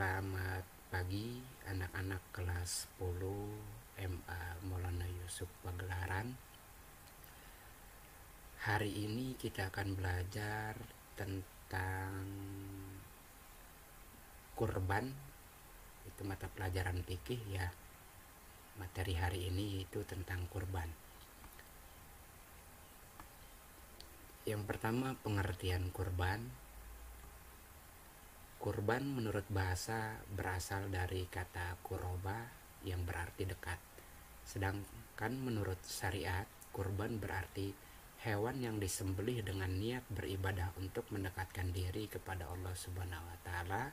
Selamat pagi anak-anak kelas 10 MA Maulana Yusuf Pagelaran. Hari ini kita akan belajar tentang kurban. Itu mata pelajaran fikih ya. Materi hari ini itu tentang kurban. Yang pertama, pengertian kurban. Kurban menurut bahasa berasal dari kata kuroba yang berarti dekat. Sedangkan menurut syariat, kurban berarti hewan yang disembelih dengan niat beribadah untuk mendekatkan diri kepada Allah Subhanahu wa taala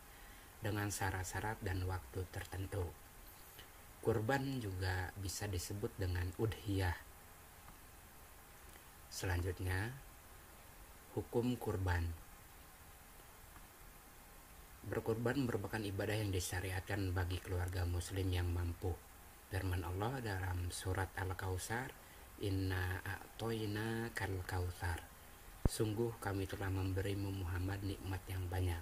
dengan syarat-syarat dan waktu tertentu. Kurban juga bisa disebut dengan udhiyah. Selanjutnya, hukum kurban. Berkurban merupakan ibadah yang disyariatkan bagi keluarga muslim yang mampu. Firman Allah dalam surat Al-Kautsar, "Inna a'toina kal kautsar." Sungguh kami telah memberimu Muhammad nikmat yang banyak.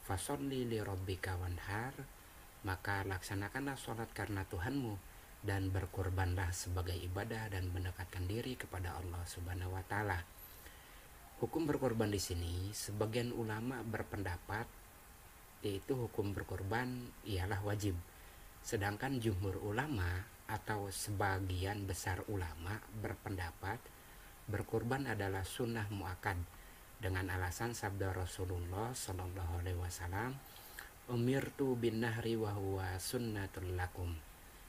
Fasholli li rabbika wanhar, maka laksanakanlah sholat karena Tuhanmu dan berkurbanlah sebagai ibadah dan mendekatkan diri kepada Allah Subhanahu wa taala. Hukum berkurban di sini, sebagian ulama berpendapat yaitu hukum berkurban ialah wajib. Sedangkan jumhur ulama atau sebagian besar ulama berpendapat berkurban adalah sunnah muakkad dengan alasan sabda Rasulullah Shallallahu Alaihi Wasallam, "Umirtu bin nahri wa huwa sunnatul lakum."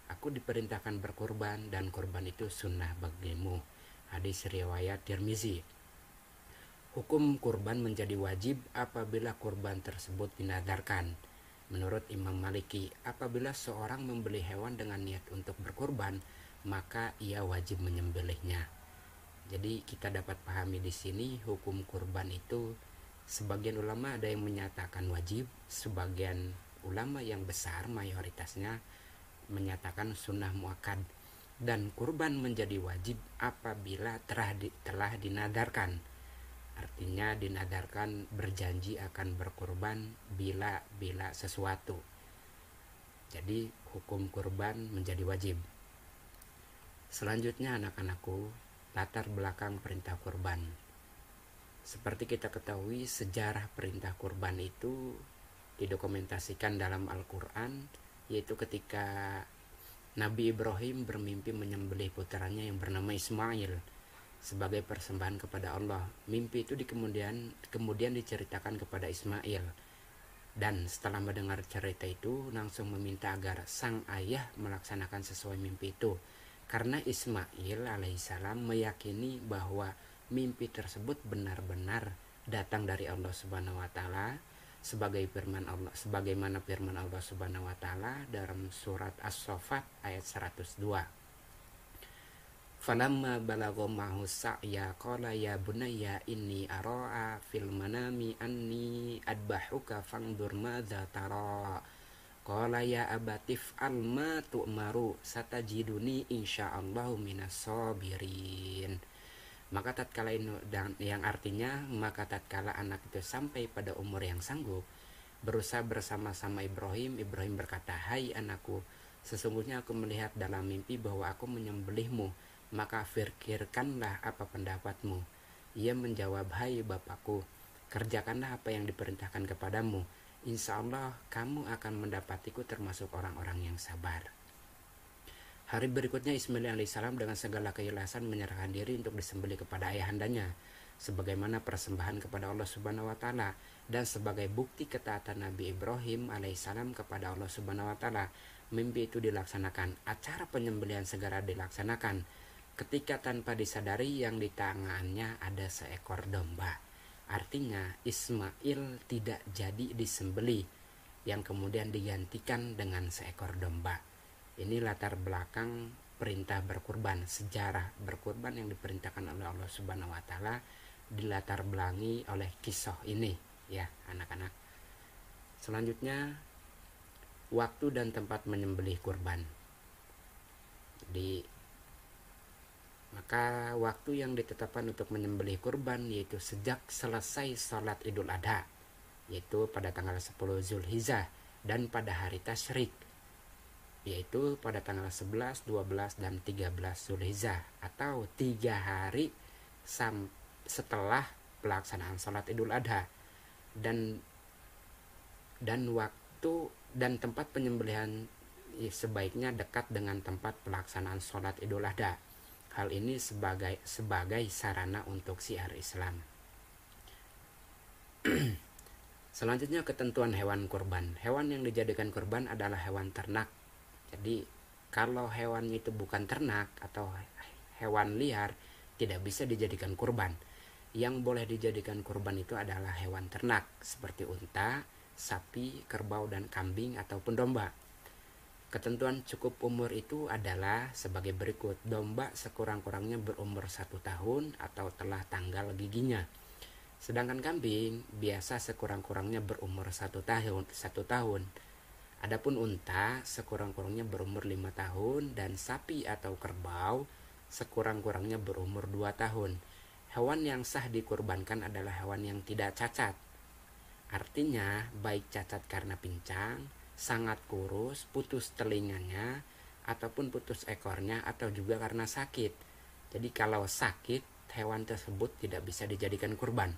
Aku diperintahkan berkurban dan kurban itu sunnah bagimu. Hadis riwayat Tirmizi. Hukum kurban menjadi wajib apabila kurban tersebut dinadarkan. Menurut Imam Maliki, apabila seorang membeli hewan dengan niat untuk berkurban, maka ia wajib menyembelihnya. Jadi kita dapat pahami di sini hukum kurban itu sebagian ulama ada yang menyatakan wajib, sebagian ulama yang besar mayoritasnya menyatakan sunnah muakkad, dan kurban menjadi wajib apabila telah dinadarkan. Artinya dinadarkan berjanji akan berkurban bila sesuatu. Jadi hukum kurban menjadi wajib. Selanjutnya anak-anakku, latar belakang perintah kurban. Seperti kita ketahui, sejarah perintah kurban itu didokumentasikan dalam Al-Quran, yaitu ketika Nabi Ibrahim bermimpi menyembelih putranya yang bernama Ismail sebagai persembahan kepada Allah. Mimpi itu kemudian diceritakan kepada Ismail, dan setelah mendengar cerita itu langsung meminta agar sang ayah melaksanakan sesuai mimpi itu, karena Ismail alaihissalam meyakini bahwa mimpi tersebut benar-benar datang dari Allah Subhanahu wa taala sebagaimana firman Allah Subhanahu wa taala dalam surat As-Saffat ayat 102. Falamma balagha ma'hu sa'ya qala ya bunayya inni ara'a fil manami anni adbahuka fangdur madza tara. Qala ya abatif alma tu'maru satajiduni insyaallahu minas sabirin. Maka tatkala yang artinya maka tatkala anak itu sampai pada umur yang sanggup berusaha bersama-sama Ibrahim berkata, "Hai anakku, sesungguhnya aku melihat dalam mimpi bahwa aku menyembelihmu. Maka fikirkanlah apa pendapatmu." Ia menjawab, "Hai bapakku, kerjakanlah apa yang diperintahkan kepadamu. Insya Allah kamu akan mendapatiku termasuk orang-orang yang sabar." Hari berikutnya Ismail alaihissalam dengan segala keikhlasan menyerahkan diri untuk disembelih kepada ayahandanya sebagaimana persembahan kepada Allah Subhanahu wa taala, dan sebagai bukti ketaatan Nabi Ibrahim alaihissalam kepada Allah Subhanahu wa taala, mimpi itu dilaksanakan. Acara penyembelihan segera dilaksanakan ketika tanpa disadari yang di tangannya ada seekor domba. Artinya Ismail tidak jadi disembelih, yang kemudian digantikan dengan seekor domba. Ini latar belakang perintah berkurban, sejarah berkurban yang diperintahkan oleh Allah Subhanahu wa taala dilatar belakangi oleh kisah ini ya anak-anak. Selanjutnya, waktu dan tempat menyembelih kurban. Maka waktu yang ditetapkan untuk menyembelih kurban yaitu sejak selesai sholat Idul Adha, yaitu pada tanggal 10 Zulhijjah, dan pada hari tasyrik, yaitu pada tanggal 11, 12, dan 13 Zulhijjah, atau 3 hari setelah pelaksanaan sholat Idul Adha. Dan waktu dan tempat penyembelihan sebaiknya dekat dengan tempat pelaksanaan sholat Idul Adha. Hal ini sebagai sarana untuk syiar Islam. Selanjutnya, ketentuan hewan kurban. Hewan yang dijadikan kurban adalah hewan ternak. Jadi kalau hewan itu bukan ternak atau hewan liar, tidak bisa dijadikan kurban. Yang boleh dijadikan kurban itu adalah hewan ternak seperti unta, sapi, kerbau, dan kambing ataupun domba. Ketentuan cukup umur itu adalah sebagai berikut. Domba sekurang-kurangnya berumur 1 tahun atau telah tanggal giginya. Sedangkan kambing biasa sekurang-kurangnya berumur 1 tahun. Adapun unta sekurang-kurangnya berumur 5 tahun dan sapi atau kerbau sekurang-kurangnya berumur 2 tahun. Hewan yang sah dikurbankan adalah hewan yang tidak cacat. Artinya baik cacat karena pincang, sangat kurus, putus telinganya, ataupun putus ekornya, atau juga karena sakit. Jadi kalau sakit, hewan tersebut tidak bisa dijadikan kurban.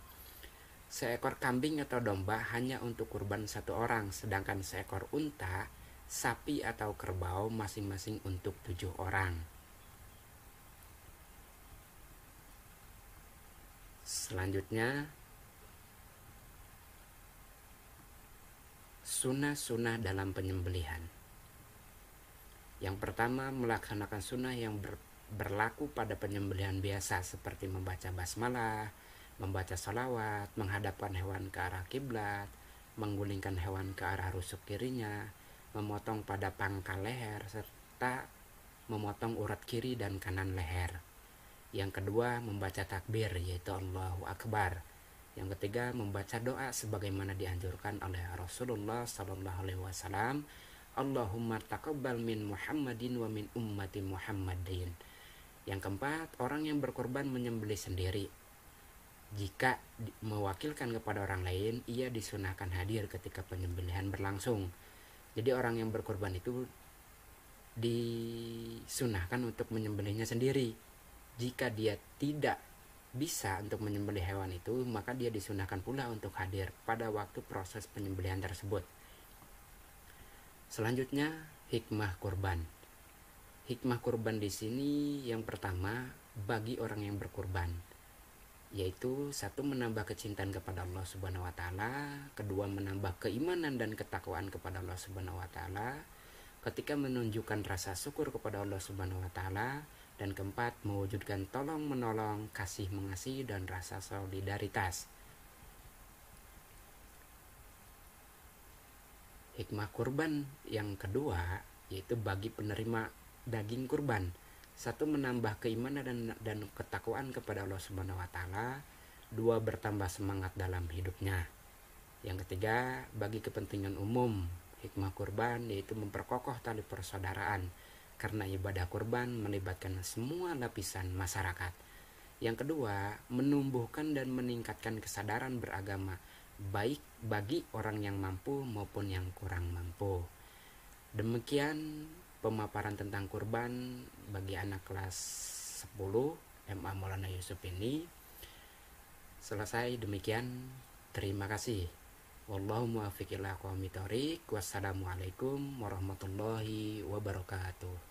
Seekor kambing atau domba hanya untuk kurban 1 orang, sedangkan seekor unta, sapi atau kerbau masing-masing untuk 7 orang. Selanjutnya, sunnah-sunnah dalam penyembelihan. Yang pertama, melaksanakan sunnah yang berlaku pada penyembelihan biasa seperti membaca basmalah, membaca salawat, menghadapkan hewan ke arah kiblat, menggulingkan hewan ke arah rusuk kirinya, memotong pada pangkal leher, serta memotong urat kiri dan kanan leher. Yang kedua, membaca takbir, yaitu Allahu Akbar. Yang ketiga, membaca doa sebagaimana dianjurkan oleh Rasulullah SAW. Allahumma taqabbal min Muhammadin wa min ummati Muhammadin. Yang keempat, orang yang berkorban menyembelih sendiri. Jika mewakilkan kepada orang lain, ia disunahkan hadir ketika penyembelihan berlangsung. Jadi orang yang berkorban itu disunahkan untuk menyembelihnya sendiri. Jika dia tidak bisa untuk menyembelih hewan itu, maka dia disunahkan pula untuk hadir pada waktu proses penyembelihan tersebut. Selanjutnya, hikmah kurban. Hikmah kurban di sini yang pertama bagi orang yang berkurban, yaitu 1, menambah kecintaan kepada Allah Subhanahu wa taala, kedua, menambah keimanan dan ketakwaan kepada Allah Subhanahu wa taala, ketika menunjukkan rasa syukur kepada Allah Subhanahu wa taala, dan keempat, mewujudkan tolong menolong, kasih mengasihi, dan rasa solidaritas. Hikmah kurban yang kedua yaitu bagi penerima daging kurban. 1, menambah keimanan dan ketakwaan kepada Allah Subhanahu wa taala. 2, bertambah semangat dalam hidupnya. Yang ketiga, bagi kepentingan umum. Hikmah kurban yaitu memperkokoh tali persaudaraan, karena ibadah kurban melibatkan semua lapisan masyarakat. Yang kedua, menumbuhkan dan meningkatkan kesadaran beragama, baik bagi orang yang mampu maupun yang kurang mampu. Demikian pemaparan tentang kurban bagi anak kelas 10 MA Maulana Yusuf ini. Selesai demikian. Terima kasih. Wallahu muwaffiq ila aqwamit thoriq. Wassalamualaikum warahmatullahi wabarakatuh.